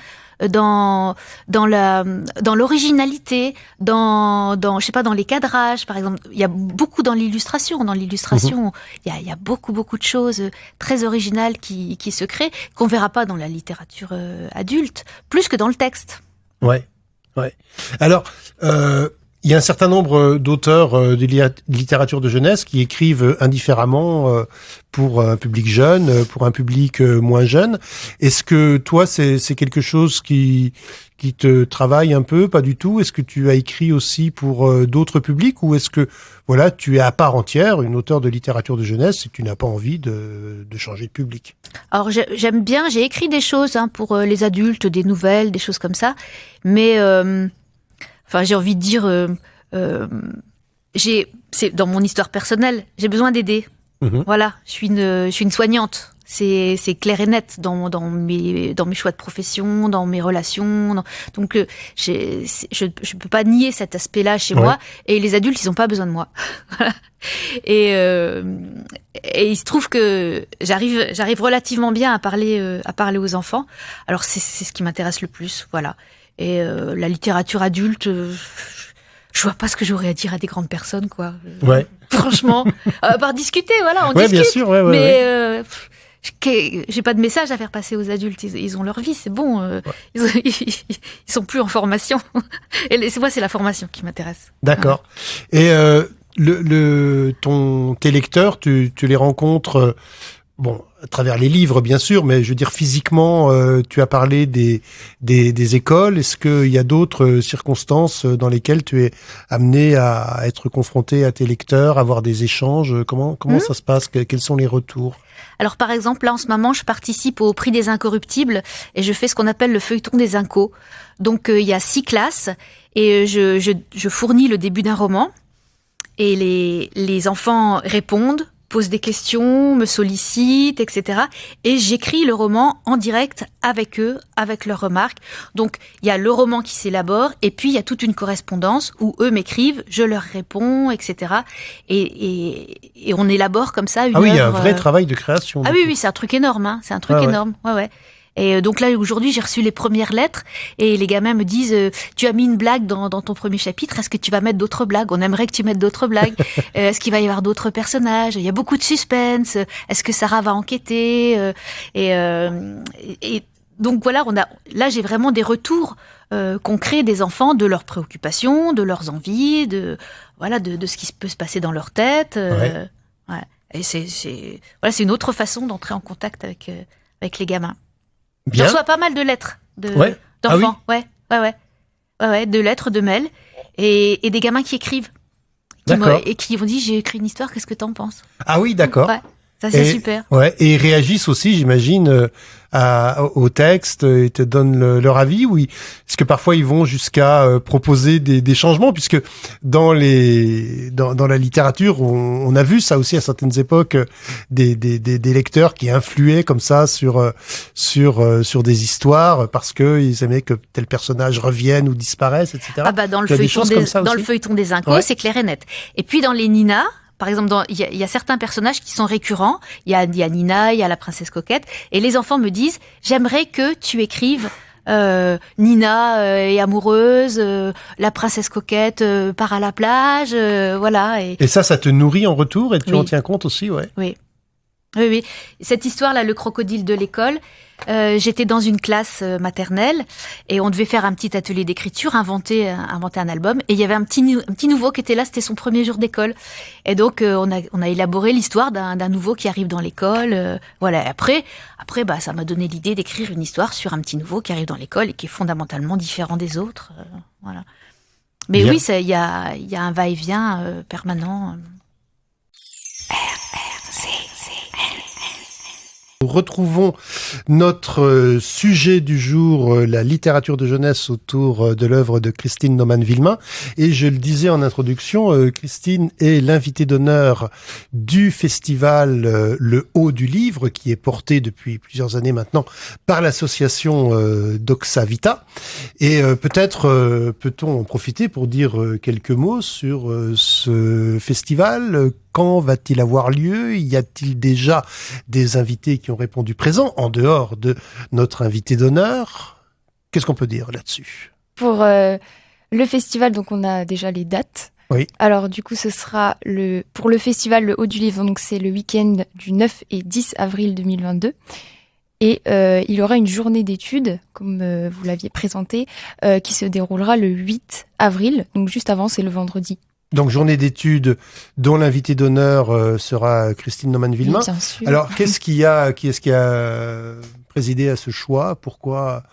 dans l'originalité, dans je sais pas, dans les cadrages, par exemple. Il y a beaucoup dans l'illustration. Dans l'illustration, il y a beaucoup de choses très originales qui se créent, qu'on verra pas dans la littérature adulte, plus que dans le texte. Ouais. Alors, il y a un certain nombre d'auteurs de littérature de jeunesse qui écrivent indifféremment pour un public jeune, pour un public moins jeune. Est-ce que toi, c'est quelque chose qui te travaille un peu, pas du tout? Est-ce que tu as écrit aussi pour d'autres publics, ou est-ce que voilà, tu es à part entière une auteure de littérature de jeunesse et tu n'as pas envie de changer de public? Alors j'aime bien, j'ai écrit des choses pour les adultes, des nouvelles, des choses comme ça, mais j'ai envie de dire, c'est dans mon histoire personnelle, j'ai besoin d'aider. Voilà, je suis une soignante. C'est clair et net dans mes choix de profession, dans mes relations. Donc je peux pas nier cet aspect-là chez moi. Et les adultes, ils ont pas besoin de moi. Et il se trouve que j'arrive relativement bien à parler aux enfants. Alors c'est ce qui m'intéresse le plus, voilà. Et la littérature adulte, je vois pas ce que j'aurais à dire à des grandes personnes, quoi. Franchement, par discuter, voilà, on discute. Bien sûr, mais j'ai pas de message à faire passer aux adultes. Ils ont leur vie, c'est bon. Ils sont plus en formation. Et moi, c'est la formation qui m'intéresse. D'accord. Et tes lecteurs, tu les rencontres, à travers les livres, bien sûr, mais je veux dire physiquement, tu as parlé des écoles. Est-ce qu'il y a d'autres circonstances dans lesquelles tu es amené à être confronté à tes lecteurs, à avoir des échanges? Comment ça se passe? Quels sont les retours? Alors par exemple, là en ce moment, je participe au Prix des Incorruptibles et je fais ce qu'on appelle le feuilleton des incos. Donc il y a 6 classes et je fournis le début d'un roman et les enfants répondent, posent des questions, me sollicitent, etc. Et j'écris le roman en direct avec eux, avec leurs remarques. Donc, il y a le roman qui s'élabore, et puis il y a toute une correspondance où eux m'écrivent, je leur réponds, etc. Et on élabore comme ça une œuvre. Ah oui, il y a un vrai travail de création. Ah oui, c'est un truc énorme, hein. C'est un truc énorme. Ouais. Et donc là, aujourd'hui, j'ai reçu les premières lettres et les gamins me disent tu as mis une blague dans ton premier chapitre, est-ce que tu vas mettre d'autres blagues? On aimerait que tu mettes d'autres blagues. Est-ce qu'il va y avoir d'autres personnages? Il y a beaucoup de suspense. Est-ce que Sarah va enquêter? Et donc voilà, là, j'ai vraiment des retours concrets des enfants, de leurs préoccupations, de leurs envies, de ce qui peut se passer dans leur tête. Ouais. Et c'est une autre façon d'entrer en contact avec les gamins. Je reçois pas mal de lettres d'enfants. Ah oui. Ouais, de lettres, de mails et des gamins qui écrivent et qui vont dire j'ai écrit une histoire, qu'est-ce que t'en penses? Ah oui, d'accord. Ouais, ça c'est super. Ouais, et ils réagissent aussi, j'imagine, au texte, ils te donnent leur avis, oui. Parce que parfois ils vont jusqu'à proposer des changements, puisque dans la littérature, on a vu ça aussi à certaines époques, des lecteurs qui influaient comme ça sur des histoires parce que ils aimaient que tel personnage revienne ou disparaisse, etc. Ah bah dans le feuilleton des Incos, c'est clair et net. Et puis dans les Nina. Par exemple, il y a certains personnages qui sont récurrents. Il y a Nina, il y a la princesse coquette. Et les enfants me disent, j'aimerais que tu écrives Nina est amoureuse, la princesse coquette part à la plage, voilà. Et ça te nourrit en retour et tu en tiens compte aussi, ouais. Oui. Cette histoire-là, le crocodile de l'école, j'étais dans une classe maternelle et on devait faire un petit atelier d'écriture, inventer un album. Et il y avait un petit nouveau qui était là, c'était son premier jour d'école. Et donc, on a élaboré l'histoire d'un nouveau qui arrive dans l'école. Voilà. Après, ça m'a donné l'idée d'écrire une histoire sur un petit nouveau qui arrive dans l'école et qui est fondamentalement différent des autres. Voilà. Mais bien. Oui, il y a un va-et-vient permanent. Nous retrouvons notre sujet du jour, la littérature de jeunesse autour de l'œuvre de Christine Naumann-Vilhelmin. Et je le disais en introduction, Christine est l'invitée d'honneur du festival Le Haut du Livre, qui est porté depuis plusieurs années maintenant par l'association Doxa Vita. Et peut-être peut-on en profiter pour dire quelques mots sur ce festival. Quand va-t-il avoir lieu? Y a-t-il déjà des invités qui ont répondu présent, en dehors de notre invité d'honneur? Qu'est-ce qu'on peut dire là-dessus? Pour le festival, donc on a déjà les dates. Oui. Alors du coup, ce sera pour le festival Le Haut du Livre, donc c'est le week-end du 9 et 10 avril 2022. Et il y aura une journée d'études, comme vous l'aviez présenté, qui se déroulera le 8 avril, donc juste avant, c'est le vendredi. Donc, journée d'études dont l'invité d'honneur sera Christine Naumann-Vilhelmin. Bien sûr. Alors, qui est-ce qui a présidé à ce choix? Pourquoi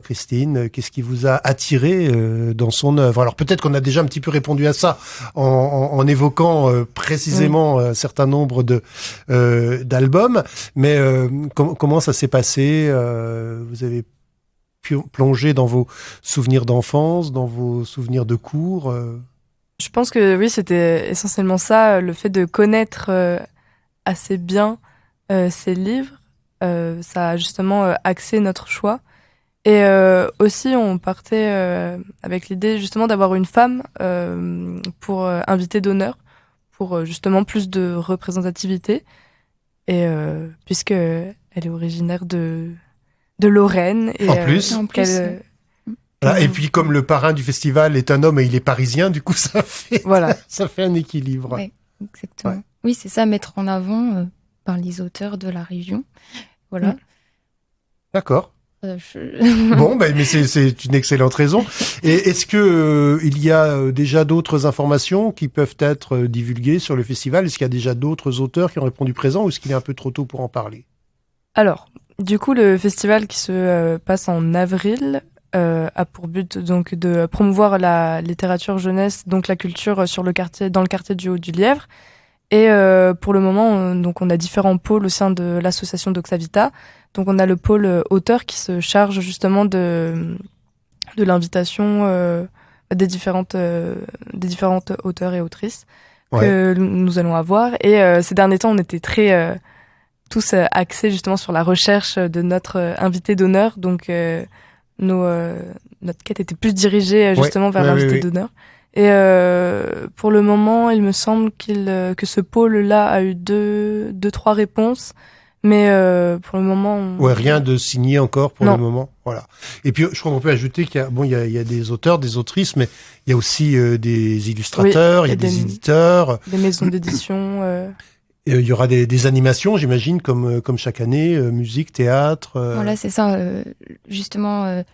Christine? Qu'est-ce qui vous a attiré dans son œuvre? Alors, peut-être qu'on a déjà un petit peu répondu à ça en évoquant précisément un certain nombre d'albums. Mais comment ça s'est passé? Vous avez plongé dans vos souvenirs d'enfance, dans vos souvenirs de cours? Je pense que oui, c'était essentiellement ça, le fait de connaître assez bien ces livres. Ça a justement axé notre choix. Et aussi, on partait avec l'idée justement d'avoir une femme pour invitée d'honneur, pour justement plus de représentativité. Et puisque elle est originaire de Lorraine. Et, en plus. Voilà, et puis comme le parrain du festival est un homme et il est parisien, du coup ça fait un équilibre. Oui, exactement. Ouais. Oui, c'est ça, mettre en avant par les auteurs de la région. Voilà. D'accord. Bon, mais c'est une excellente raison. Et est-ce que il y a déjà d'autres informations qui peuvent être divulguées sur le festival? Est-ce qu'il y a déjà d'autres auteurs qui ont répondu présent ou est-ce qu'il est un peu trop tôt pour en parler? Alors, du coup, le festival qui se passe en avril a pour but donc de promouvoir la littérature jeunesse, donc la culture dans le quartier du Haut-du-Lièvre. Et pour le moment, donc on a différents pôles au sein de l'association Doxa Vita. Donc on a le pôle auteur qui se charge justement de l'invitation des différentes auteurs et autrices. que nous allons avoir. Et ces derniers temps, on était très tous axés justement sur la recherche de notre invité d'honneur. Donc, notre quête était plus dirigée justement vers l'invité d'honneur. Et pour le moment, il me semble que ce pôle-là a eu 2-3 réponses. Mais pour le moment... rien de signé encore pour le moment. Voilà. Et puis, je crois qu'on peut ajouter qu'il y a des auteurs, des autrices, mais il y a aussi des illustrateurs, il y a des éditeurs. Des maisons d'édition. Il y aura des animations, j'imagine, comme chaque année, musique, théâtre. Voilà, c'est ça. Justement,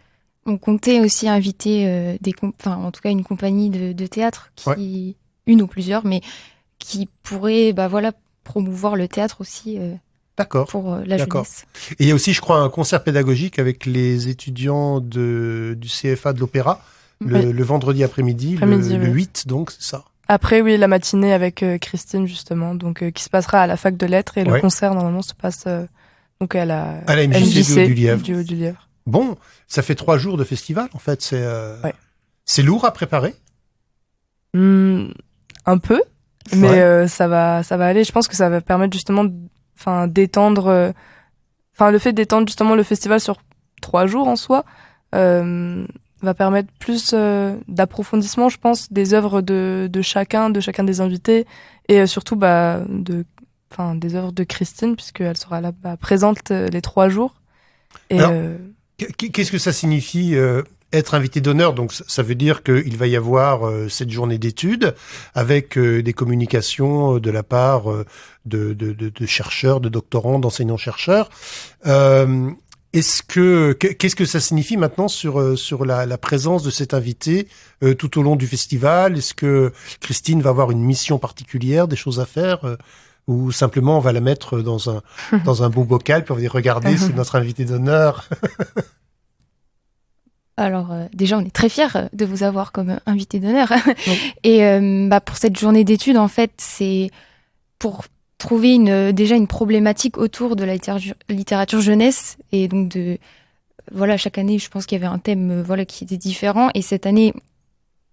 on comptait aussi inviter en tout cas une compagnie de théâtre, une ou plusieurs, mais qui pourrait promouvoir le théâtre aussi. D'accord. Pour la jeunesse. Et il y a aussi, je crois, un concert pédagogique avec les étudiants du CFA de l'Opéra le vendredi après-midi, le 8, donc, c'est ça. Après, la matinée avec Christine, justement, donc qui se passera à la fac de lettres, et le concert, normalement, se passe donc à la MJC du Haut-du-Lièvre. Bon, ça fait 3 jours de festival, en fait. C'est lourd à préparer? Un peu, mais ça va aller. Je pense que ça va permettre justement d'étendre, le fait d'étendre justement le festival sur 3 jours en soi va permettre plus d'approfondissement, je pense, des œuvres de chacun des invités, et surtout des œuvres de Christine, puisqu'elle sera là présente les 3 jours. Et alors, qu'est-ce que ça signifie être invité d'honneur? Donc ça veut dire qu'il va y avoir cette journée d'études avec des communications de la part de chercheurs, de doctorants, d'enseignants-chercheurs. Qu'est-ce que ça signifie maintenant sur la présence de cet invité tout au long du festival? Est-ce que Christine va avoir une mission particulière, des choses à faire, ou simplement on va la mettre dans un beau bocal puis on va dire regardez, c'est notre invité d'honneur? Alors déjà, on est très fiers de vous avoir comme invité d'honneur. Et pour cette journée d'études, en fait, c'est pour trouver déjà une problématique autour de la littérature jeunesse. Et donc, chaque année, je pense qu'il y avait un thème qui était différent. Et cette année,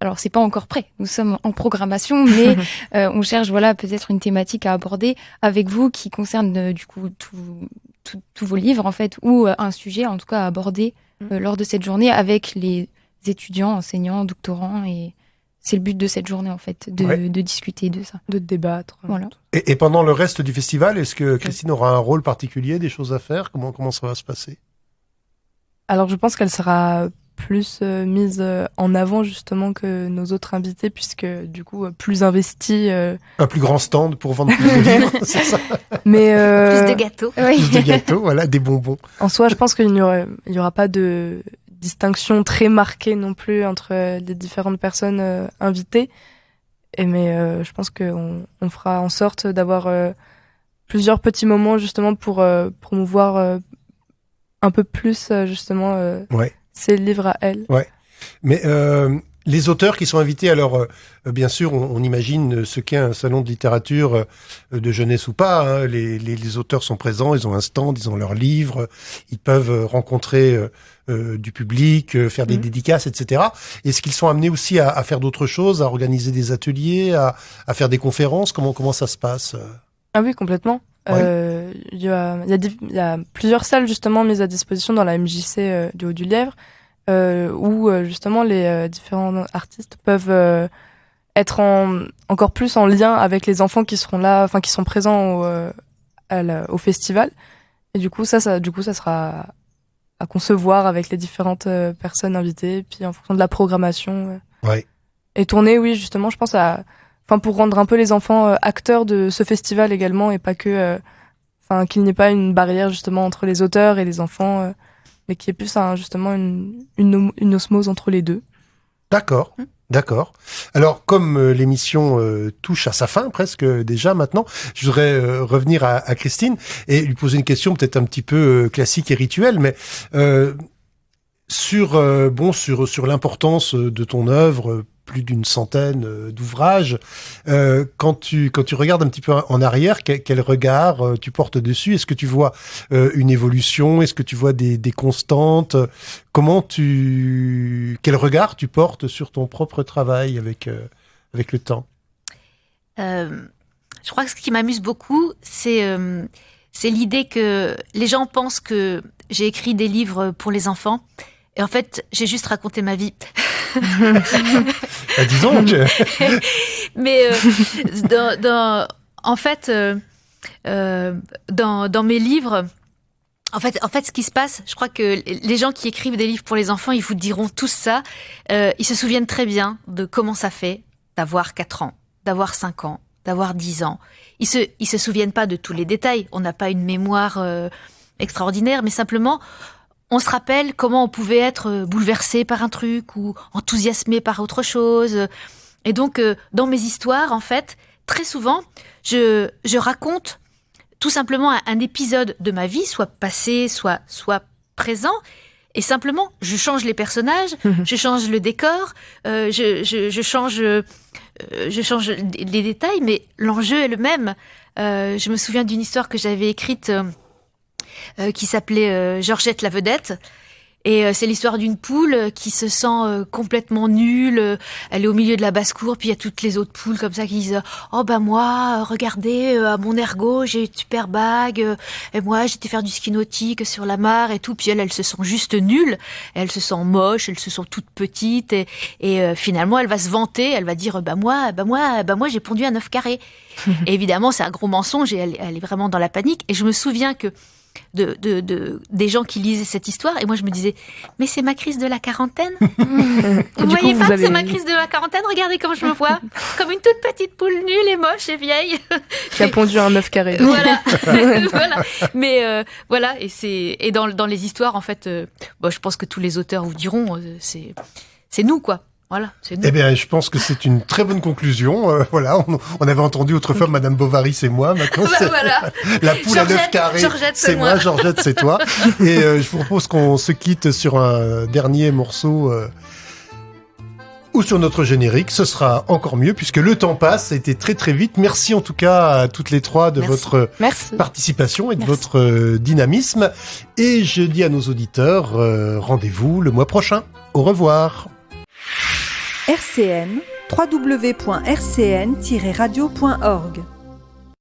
alors c'est pas encore prêt, nous sommes en programmation, mais on cherche peut-être une thématique à aborder avec vous qui concerne du coup tous vos livres, en fait, ou un sujet, en tout cas, à aborder lors de cette journée avec les étudiants, enseignants, doctorants, et c'est le but de cette journée, en fait, de discuter de ça. De débattre. Voilà. Et pendant le reste du festival, est-ce que Christine aura un rôle particulier, des choses à faire? Comment ça va se passer? Alors, je pense qu'elle sera plus mise en avant, justement, que nos autres invités, puisque, du coup, plus investie. Un plus grand stand pour vendre plus de livres, c'est ça? Mais, plus de gâteaux. Plus de gâteaux, voilà, des bonbons. En soi, je pense qu'il n'y aura pas de distinction très marquée non plus entre les différentes personnes invitées. Mais je pense qu'on fera en sorte d'avoir plusieurs petits moments justement pour promouvoir un peu plus justement ces livres à elle. Ouais. Mais les auteurs qui sont invités, alors bien sûr, on imagine ce qu'est un salon de littérature de jeunesse ou pas. Hein. Les auteurs sont présents, ils ont un stand, ils ont leurs livres, ils peuvent rencontrer du public, faire des dédicaces, etc. Est-ce qu'ils sont amenés aussi à faire d'autres choses, à organiser des ateliers, à faire des conférences? Comment ça se passe? Ah oui, complètement. Il y a plusieurs salles justement mises à disposition dans la MJC du Haut-du-Lièvre où justement les différents artistes peuvent être encore plus en lien avec les enfants qui seront là, enfin qui sont présents au festival. Et du coup, ça sera à concevoir avec les différentes personnes invitées, puis en fonction de la programmation. Et tourner, oui, justement, je pense pour rendre un peu les enfants acteurs de ce festival également, et pas qu'il n'y ait pas une barrière justement entre les auteurs et les enfants, mais qu'il y ait plus justement une osmose entre les deux. D'accord. D'accord. Alors, comme l'émission touche à sa fin presque déjà maintenant, je voudrais revenir à Christine et lui poser une question peut-être un petit peu classique et rituelle, mais sur l'importance de ton œuvre, plus d'une centaine d'ouvrages. Quand tu regardes un petit peu en arrière, quel regard tu portes dessus? Est-ce que tu vois une évolution? Est-ce que tu vois des constantes? Quel regard tu portes sur ton propre travail avec le temps? Je crois que ce qui m'amuse beaucoup, c'est l'idée que les gens pensent que j'ai écrit des livres pour les enfants. Et en fait, j'ai juste raconté ma vie. Disons que... Mais en fait, dans mes livres, en fait, ce qui se passe, je crois que les gens qui écrivent des livres pour les enfants, ils vous diront tous ça. Ils se souviennent très bien de comment ça fait d'avoir 4 ans, d'avoir 5 ans, d'avoir 10 ans. Ils se souviennent pas de tous les détails. On n'a pas une mémoire extraordinaire, mais simplement, on se rappelle comment on pouvait être bouleversé par un truc ou enthousiasmé par autre chose. Et donc, dans mes histoires, en fait, très souvent, je raconte tout simplement un épisode de ma vie, soit passé, soit présent. Et simplement, je change les personnages, je change le décor, je change les détails, mais l'enjeu est le même. Je me souviens d'une histoire que j'avais écrite qui s'appelait Georgette la vedette. Et c'est l'histoire d'une poule qui se sent complètement nulle. Elle est au milieu de la basse-cour, puis il y a toutes les autres poules comme ça qui disent « Oh ben moi, regardez, à mon ergot, j'ai une super bague. Et moi, j'étais faire du ski nautique sur la mare et tout. » Puis elles se sont juste nulles. Elles se sentent moches, elles se sont toutes petites. Et finalement, elle va se vanter. Elle va dire « moi, j'ai pondu un œuf carré. » Et évidemment, c'est un gros mensonge et elle est vraiment dans la panique. Et je me souviens que des gens qui lisaient cette histoire et moi je me disais mais c'est ma crise de la quarantaine. Vous voyez pas que c'est ma crise de la quarantaine, regardez comment je me vois, comme une toute petite poule nulle et moche et vieille qui a pondu un œuf carré. Voilà. Voilà. Mais voilà, et dans les histoires en fait je pense que tous les auteurs vous diront c'est nous quoi. Voilà, c'est nous. Eh bien, je pense que c'est une très bonne conclusion. Voilà, on avait entendu autrefois Madame Bovary, c'est moi. Maintenant, c'est voilà. La poule à 9 carrés. Georgette, c'est moi. Georgette, c'est toi. Et je vous propose qu'on se quitte sur un dernier morceau ou sur notre générique. Ce sera encore mieux puisque le temps passe. Ça a été très très vite. Merci en tout cas à toutes les trois de votre participation et de votre dynamisme. Et je dis à nos auditeurs, rendez-vous le mois prochain. Au revoir. RCN, www.rcn-radio.org